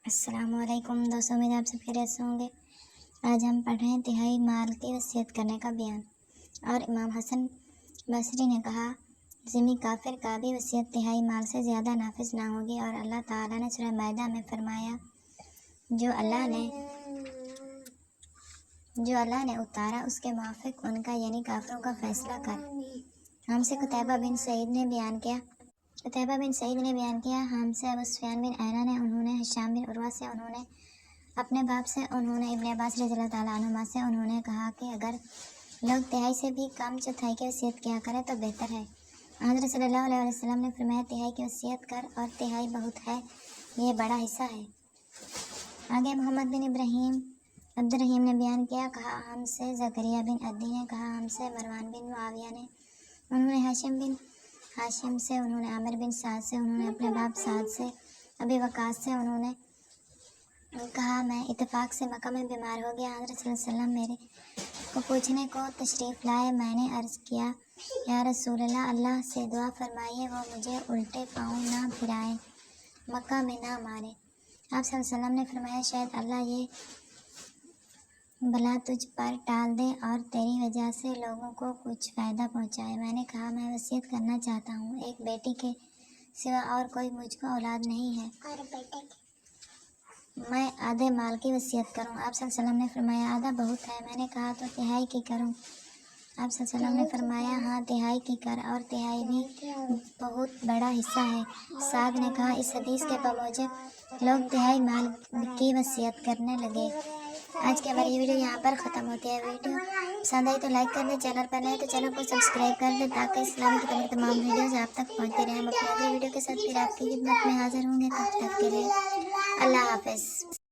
السلام علیکم دوستوں، امید آپ سب خیریت سے ہوں گے۔ آج ہم پڑھ رہے ہیں تہائی مال کی وصیت کرنے کا بیان۔ اور امام حسن بصری نے کہا، ذمہ کافر کا بھی وصیت تہائی مال سے زیادہ نافذ نہ ہوگی۔ اور اللہ تعالیٰ نے سورہ مائدہ میں فرمایا، جو اللہ نے اتارا اس کے موافق ان کا یعنی کافروں کا فیصلہ کر۔ ہم سے قتیبہ بن سعید نے بیان کیا ہم سے ابو سفیان بن عیینہ نے، انہوں نے ہشام بن عروہ سے، انہوں نے اپنے باپ سے، انہوں نے ابن عباس رضی اللہ تعالیٰ عنہما سے، انہوں نے کہا کہ اگر لوگ تہائی سے بھی کم چوتھائی کی وصیت کیا کریں تو بہتر ہے۔ حضرت صلی اللہ علیہ وسلم نے فرمایا، تہائی کی وصیت کر اور تہائی بہت ہے، یہ بڑا حصہ ہے۔ آگے محمد بن ابراہیم عبد الرحیم نے بیان کیا، کہا ہم سے زکریا بن عدی نے، کہا ہم سے مروان بن معاویہ نے، انہوں نے ہاشم سے، انہوں نے عامر بن سعد سے، انہوں نے اپنے باپ سعد سے، ابی وقاص سے، انہوں نے کہا میں اتفاق سے مکہ میں بیمار ہو گیا۔ حضرت صلی اللہ علیہ وسلم میرے کو پوچھنے کو تشریف لائے۔ میں نے عرض کیا، یا رسول اللہ، اللہ سے دعا فرمائیے وہ مجھے الٹے پاؤں نہ پھرائیں، مکہ میں نہ مارے۔ آپ صلی اللہ علیہ وسلم نے فرمایا، شاید اللہ یہ بلا تجھ پر ٹال دے اور تیری وجہ سے لوگوں کو کچھ فائدہ پہنچائے۔ میں نے کہا، میں وصیت کرنا چاہتا ہوں، ایک بیٹی کے سوا اور کوئی مجھ کو اولاد نہیں ہے، میں آدھے مال کی وصیت کروں۔ آپ صلی اللہ علیہ وسلم نے فرمایا، آدھا بہت ہے۔ میں نے کہا، تو تہائی کی کروں؟ آپ صلی اللہ علیہ وسلم نے فرمایا، ہاں تہائی کی کر، اور تہائی بھی بہت بڑا حصہ ہے۔ سعد نے کہا، اس حدیث کے بموجب لوگ تہائی مال کی وصیت کرنے لگے۔ آج کی ہماری یہ ویڈیو یہاں پر ختم ہوتی ہے۔ ویڈیو پسند آئی تو لائک کر دیں، چینل پر نئے تو چینل کو سبسکرائب کر دیں تاکہ اسلام کی تمام ویڈیوز آپ تک پہنچتی رہیں۔ ہم اپنی اگلی ویڈیو کے ساتھ پھر آپ کی خدمت میں حاضر ہوں گے، تب تک کے لیے اللہ حافظ۔